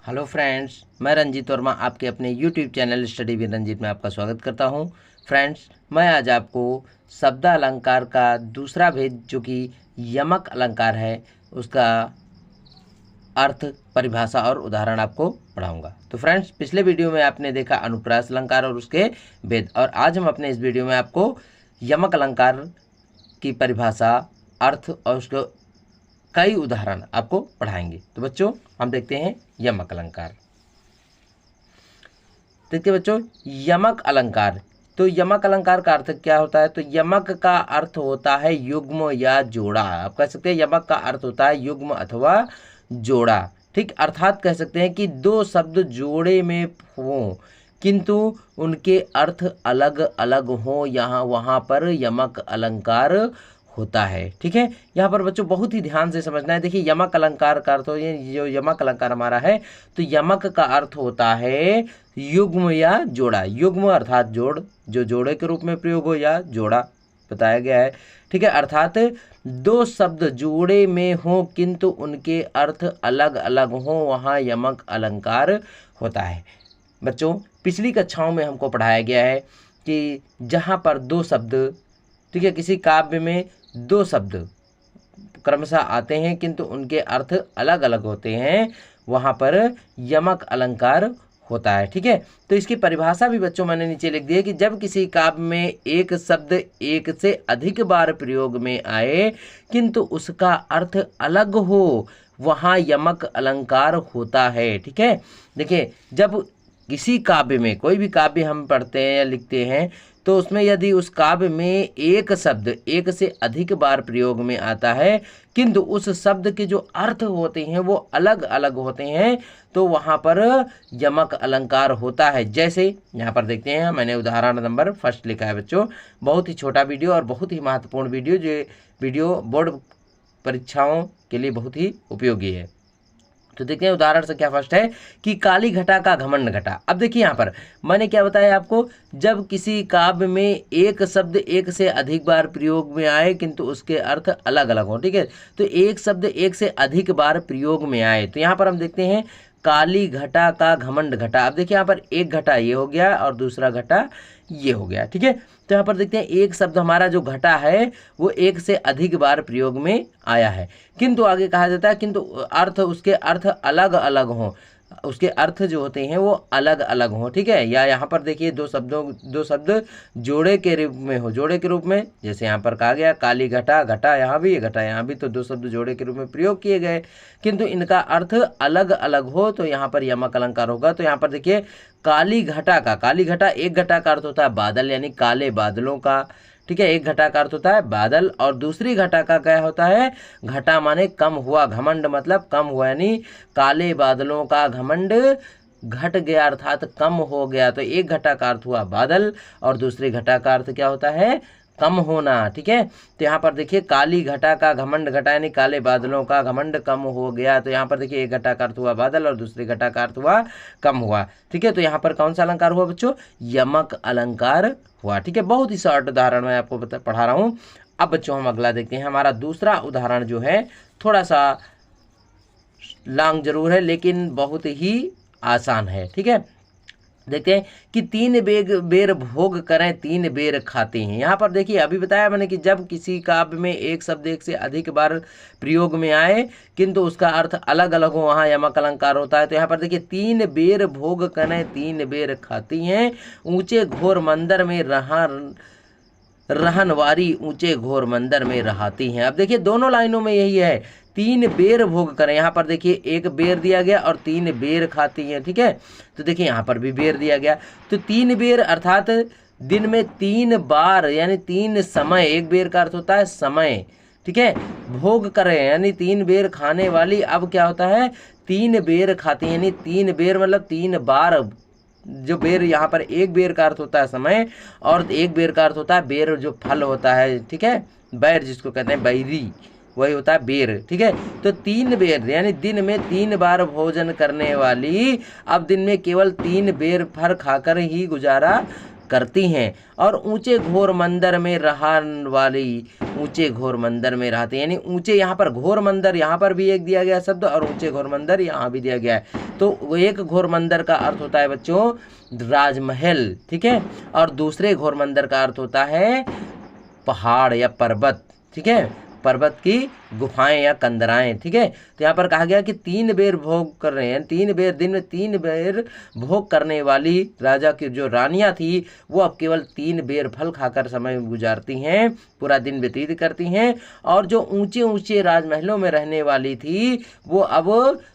Hello friends, मैं रंजीत वर्मा आपके अपने YouTube channel study with Ranjit में आपका स्वागत करता हूं। फ्रेंड्स, मैं आज आपको शब्द अलंकार का दूसरा भेद जो कि यमक अलंकार है उसका अर्थ, परिभाषा और उदाहरण आपको पढ़ाऊंगा। तो फ्रेंड्स, पिछले वीडियो में आपने देखा अनुप्रास अलंकार और उसके भेद, और आज हम अपने इस वीडियो में आपको यमक अलंकार की परिभाषा, अर्थ और उसके कई उदाहरण आपको पढ़ाएंगे। तो बच्चों, हम देखते हैं यमक अलंकार। देखिए बच्चों, यमक अलंकार। तो यमक अलंकार का अर्थ क्या होता है? तो यमक का अर्थ होता है युग्म या जोड़ा। आप कह सकते हैं यमक का अर्थ होता है युग्म अथवा जोड़ा। ठीक, अर्थात कह सकते हैं कि दो शब्द जोड़े में हों किंतु उनके अर्थ अलग अलग हों, यहाँ वहाँ पर यमक अलंकार होता है। ठीक है, यहाँ पर बच्चों बहुत ही ध्यान से समझना है। देखिए, यमक अलंकार का अर्थ हो, ये जो यमक अलंकार हमारा है, तो यमक का अर्थ होता है युग्म या जोड़ा। युग्म अर्थात जोड़, जो जोड़े के रूप में प्रयोग हो, या जोड़ा बताया गया है। ठीक है, अर्थात दो शब्द जोड़े में हो किंतु उनके अर्थ अलग अलग हो, वहाँ यमक अलंकार होता है। बच्चों, पिछली कक्षाओं में हमको पढ़ाया गया है कि जहाँ पर दो शब्द, ठीक है, किसी काव्य में दो शब्द क्रमशः आते हैं किंतु उनके अर्थ अलग अलग होते हैं, वहाँ पर यमक अलंकार होता है। ठीक है, तो इसकी परिभाषा भी बच्चों मैंने नीचे लिख दी है कि जब किसी काव्य में एक शब्द एक से अधिक बार प्रयोग में आए किंतु उसका अर्थ अलग हो, वहाँ यमक अलंकार होता है। ठीक है, देखिए, जब किसी काव्य में, कोई भी काव्य हम पढ़ते हैं या लिखते हैं, तो उसमें यदि उस काव्य में एक शब्द एक से अधिक बार प्रयोग में आता है किंतु उस शब्द के जो अर्थ होते हैं वो अलग अलग होते हैं, तो वहाँ पर यमक अलंकार होता है। जैसे यहाँ पर देखते हैं, मैंने उदाहरण नंबर फर्स्ट लिखा है बच्चों। बहुत ही छोटा वीडियो और बहुत ही महत्वपूर्ण वीडियो, जो वीडियो बोर्ड परीक्षाओं के लिए बहुत ही उपयोगी है। तो देखते हैं उदाहरण संख्या फर्स्ट है कि काली घटा का घमंड घटा। अब देखिए, यहाँ पर मैंने क्या बताया आपको, जब किसी काव्य में एक शब्द एक से अधिक बार प्रयोग में आए किंतु उसके अर्थ अलग अलग हो। ठीक है, तो एक शब्द एक से अधिक बार प्रयोग में आए, तो यहाँ पर हम देखते हैं काली घटा का घमंड घटा। अब देखिए, यहाँ पर एक घटा ये हो गया और दूसरा घटा ये हो गया। ठीक है, तो यहाँ पर देखते हैं एक शब्द हमारा जो घटा है वो एक से अधिक बार प्रयोग में आया है, किंतु आगे कहा जाता है किंतु अर्थ, उसके अर्थ अलग अलग हों, उसके अर्थ जो होते हैं वो अलग अलग हों। ठीक है, या यहाँ पर देखिए दो शब्द जोड़े के रूप में हो, जोड़े के रूप में, जैसे यहाँ पर कहा गया काली घटा, घटा यहाँ भी, घटा यहाँ भी, तो दो शब्द जोड़े के रूप में प्रयोग किए गए किंतु इनका अर्थ अलग अलग हो, तो यहाँ पर यमक अलंकार होगा। तो यहाँ पर देखिए, काली घटा का, काली घटा, एक घटा का अर्थ होता है बादल, यानी काले बादलों का। ठीक है, एक घटा का अर्थ होता है बादल, और दूसरी घटा का क्या होता है, घटा माने कम हुआ, घमंड मतलब कम हुआ, यानी काले बादलों का घमंड घट गया अर्थात कम हो गया। तो एक घटा का अर्थ हुआ बादल और दूसरी घटा का अर्थ क्या होता है, कम होना। ठीक है, तो यहाँ पर देखिए काली घटा का घमंड घटा, यानी काले बादलों का घमंड कम हो गया। तो यहाँ पर देखिए एक घटा का अर्थ हुआ बादल और दूसरी घटा का अर्थ हुआ कम हुआ। ठीक है, तो यहाँ पर कौन सा अलंकार हुआ बच्चों, यमक अलंकार हुआ। ठीक है, बहुत ही शॉर्ट उदाहरण मैं आपको पढ़ा रहा हूँ। अब बच्चों हम अगला देखते हैं। हमारा दूसरा उदाहरण जो है थोड़ा सा लॉन्ग जरूर है लेकिन बहुत ही आसान है। ठीक है, देखते हैं कि तीन बेर भोग करें तीन बेर खाते हैं। यहाँ पर देखिए, अभी बताया मैंने कि जब किसी काव्य में एक शब्द एक से अधिक बार प्रयोग में आए किंतु उसका अर्थ अलग अलग हो, वहाँ यमक अलंकार होता है। तो यहाँ पर देखिए, तीन बेर भोग करें तीन बेर खाती हैं, ऊंचे घोर मंदिर में रहनवारी ऊंचे घोर मंदिर में रहाती हैं। अब देखिए, दोनों लाइनों में यही है, तीन बेर भोग करें। यहाँ पर देखिए एक बेर दिया गया और तीन बेर खाती हैं। ठीक है, तो देखिए यहाँ पर भी बेर दिया गया, तो तीन बेर अर्थात दिन में तीन बार, यानी तीन समय, एक बेर का अर्थ होता है समय। ठीक है, भोग करें यानी तीन बेर खाने वाली, अब क्या होता है, तीन बेर खाती हैं, यानी तीन बेर मतलब तीन बार। जो बेर, यहाँ पर एक बेर का अर्थ होता है समय और एक बेर का अर्थ होता है बेर, जो फल होता है। ठीक है, बैर जिसको कहते हैं, बैरी, वही होता है बेर। ठीक है, तो तीन बेर यानी दिन में तीन बार भोजन करने वाली अब दिन में केवल तीन बेर फल खाकर ही गुजारा करती हैं और ऊंचे घोर मंदिर में रहने वाली ऊंचे घोर मंदिर में रहते हैं। यानी ऊंचे यहाँ पर घोर मंदिर, यहाँ पर भी एक दिया गया शब्द और ऊंचे घोर मंदिर यहाँ भी दिया गया है। तो वो एक घोर मंदिर का अर्थ होता है बच्चों राजमहल, ठीक है, और दूसरे घोर मंदिर का अर्थ होता है पहाड़ या पर्वत, ठीक है, पर्वत की गुफाएं या कंदराएं, ठीक है। तो यहाँ पर कहा गया कि 3 बेर भोग कर रहे हैं, 3 बेर दिन में 3 बेर भोग करने वाली राजा की जो रानियां थी वो अब केवल 3 बेर फल खाकर समय गुजारती हैं, पूरा दिन व्यतीत करती हैं। और जो ऊंचे ऊंचे राजमहलों में रहने वाली थी वो अब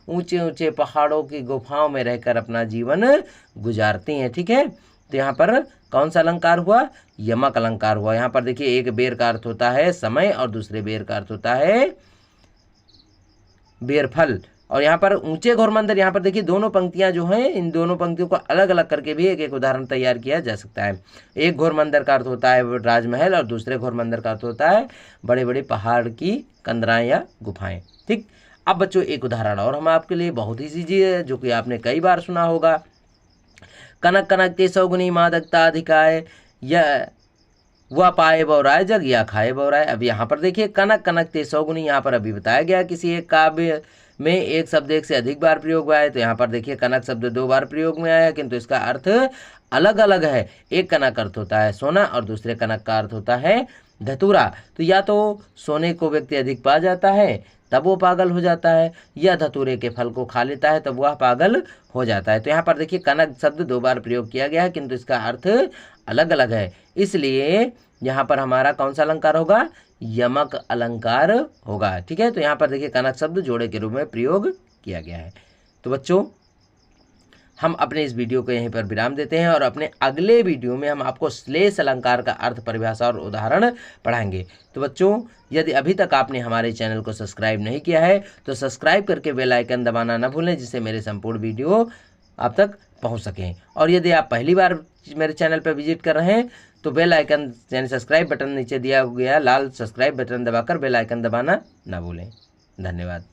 ऊंचे ऊंचे पहाड़ों की गुफाओं में रहकर अपना जीवन गुजारती हैं, ठीक है। तो यहाँ पर कौन सा अलंकार हुआ? यमक अलंकार हुआ। यहाँ पर देखिए एक बेर का अर्थ होता है समय और दूसरे बेर का अर्थ होता है बेरफल। और यहाँ पर ऊंचे घोर मंदिर, यहाँ पर देखिए दोनों पंक्तियां जो हैं इन दोनों पंक्तियों को अलग अलग करके भी एक एक उदाहरण तैयार किया जा सकता है। एक घोर मंदिर का अर्थ होता है राजमहल और दूसरे घोर मंदिर का अर्थ होता है बड़े बड़े पहाड़ की कंदराएं या गुफाएं, ठीक। अब बच्चों एक उदाहरण और हम आपके लिए बहुत ही ईजी है जो कि आपने कई बार सुना होगा। कनक कनक ते सौगुनी मादकता अधिकाय या वह पाए बौराय जग या खाए बौराय। अब यहाँ पर देखिए कनक कनक ते सौगुनी, यहाँ पर अभी बताया गया किसी एक काव्य में एक शब्द एक से अधिक बार प्रयोग हुआ है। तो यहाँ पर देखिए कनक शब्द 2 बार प्रयोग में आया है किंतु इसका अर्थ अलग अलग है। एक कनक अर्थ होता है सोना और दूसरे कनक का अर्थ होता है धतूरा। तो या तो सोने को व्यक्ति अधिक पा जाता है तब वो पागल हो जाता है, या धतूरे के फल को खा लेता है तब वह पागल हो जाता है। तो यहाँ पर देखिए कनक शब्द 2 बार प्रयोग किया गया है किंतु इसका अर्थ अलग अलग है, इसलिए यहाँ पर हमारा कौन सा अलंकार होगा? यमक अलंकार होगा, ठीक है। तो यहाँ पर देखिए कनक शब्द जोड़े के रूप में प्रयोग किया गया है। तो बच्चों हम अपने इस वीडियो को यहीं पर विराम देते हैं और अपने अगले वीडियो में हम आपको श्लेष अलंकार का अर्थ, परिभाषा और उदाहरण पढ़ाएंगे। तो बच्चों यदि अभी तक आपने हमारे चैनल को सब्सक्राइब नहीं किया है तो सब्सक्राइब करके बेल आइकन दबाना न भूलें जिससे मेरे संपूर्ण वीडियो आप तक पहुंच सकें। और यदि आप पहली बार मेरे चैनल पर विजिट कर रहे हैं तो बेल आइकन यानी सब्सक्राइब बटन नीचे दिया गया लाल सब्सक्राइब बटन दबाकर बेल आइकन दबाना ना भूलें। धन्यवाद।